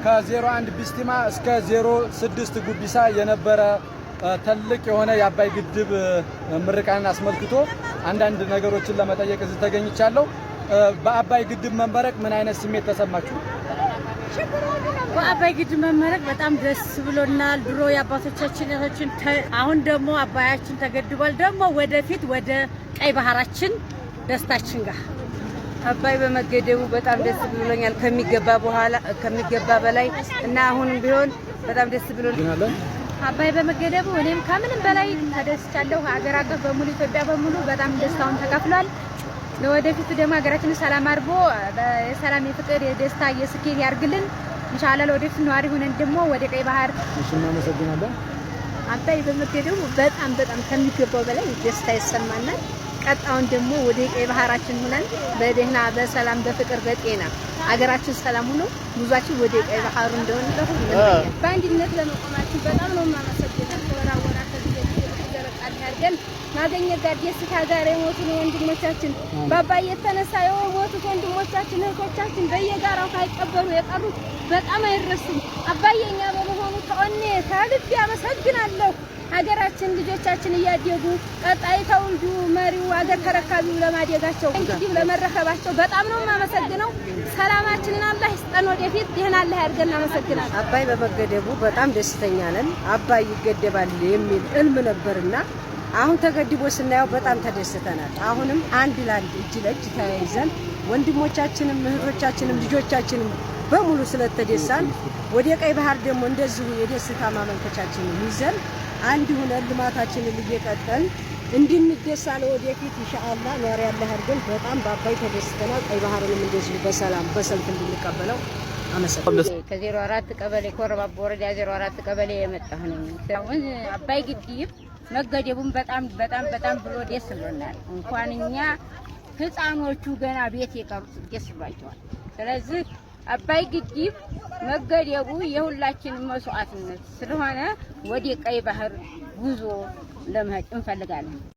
ከ01 ቢስቲማ እስከ 06 ጉቢሳ የነበረ ትልቅ የሆነ የአባይ ግድብ ምርቃንን አስመልክቶ አንዳንድ ነገሮችን ለመጠየቅ እዚህ ተገኝቻለሁ። በአባይ ግድብ መመረቅ ምን አይነት ስሜት ተሰማችሁ? በአባይ ግድብ መመረቅ በጣም ደስ ብሎናል። ድሮ የአባቶቻችን አሁን ደግሞ አባያችን ተገድቧል። ደግሞ ወደፊት ወደ ቀይ ባህራችን ደስታችን ጋር አባይ በመገደቡ በጣም ደስ ብሎኛል ከሚገባ በላይ እና አሁንም ቢሆን በጣም ደስ ብሎኛል። አባይ በመገደቡ እኔም ከምንም በላይ ተደስቻለሁ። ሀገር አቀፍ በሙሉ ኢትዮጵያ በሙሉ በጣም ደስታውን ተካፍሏል። ለወደፊቱ ደግሞ ሀገራችንን ሰላም አድርጎ የሰላም የፍቅር የደስታ የስኬት ያርግልን ኢንሻአላህ። ለወደፊቱ ነዋሪ ሆነን ደግሞ ወደ ቀይ ባህር እናመሰግናለን። አባይ በመገደቡ በጣም ከሚገባው በላይ ደስታ ይሰማናል። ቀጣውን ደግሞ ወደ ቀይ ባህራችን ሆነን በደህና በሰላም በፍቅር በጤና ሀገራችን ሰላም ሆኖ ጉዟችን ወደ ቀይ ባህሩ እንደሆነ ለሁሉ በአንድነት ለመቆማችን በጣም ነው የማመሰግነው። ወራወራ ከዚህ ተዘረቃል ያርገን ማገኘት ጋር ደስታ ጋር የሞቱ ወንድሞቻችን በአባይ የተነሳ የሞቱት ወንድሞቻችን እህቶቻችን በየጋራው ሳይቀበሩ የቀሩት በጣም አይረሱም። አባይ የኛ በመሆኑ ተወኔ ከልብ ያመሰግናለሁ። ሀገራችን ልጆቻችን እያደጉ ቀጣይ ተውልዱ መሪው ሀገር ተረካቢው ለማደጋቸው እንግዲህ ለመረከባቸው በጣም ነው የማመሰግነው። ሰላማችንን አላህ ይስጠን። ወደፊት ደህና አላህ ያድርገን። እናመሰግናለን። አባይ በመገደቡ በጣም ደስተኛ ነን። አባይ ይገደባል የሚል ህልም ነበርና አሁን ተገድቦ ስናየው በጣም ተደስተናል። አሁንም አንድ ለአንድ እጅ ለእጅ ተያይዘን ወንድሞቻችንም እህቶቻችንም ልጆቻችንም በሙሉ ስለተደሳን ወደ ቀይ ባህር ደግሞ እንደዚሁ የደስታ ማመልከቻችንን ይዘን አንድ ሆነን ልማታችንን እየቀጠል እንድንደሳ ለወደፊት ኢንሻአላህ ኗሪ ያለህ አድርገን በጣም በአባይ ተደስተናል። ቀይ ባህርንም እንደዚሁ በሰላም በሰልፍ እንድንቀበለው አመሰግናለሁ። ከ04 ቀበሌ ኮረባቦ ወረዳ 04 ቀበሌ የመጣሁ ነኝ። አሁን አባይ ግድብ መገደቡን በጣም ብሎ ደስ ብሎናል። እንኳን እኛ ህፃኖቹ ገና ቤት የቀሩት ደስ ብሏቸዋል። ስለዚህ አባይ ግድብ መገደቡ የሁላችንም መስዋዕትነት ስለሆነ ወደ ቀይ ባህር ጉዞ ለመሄድ እንፈልጋለን።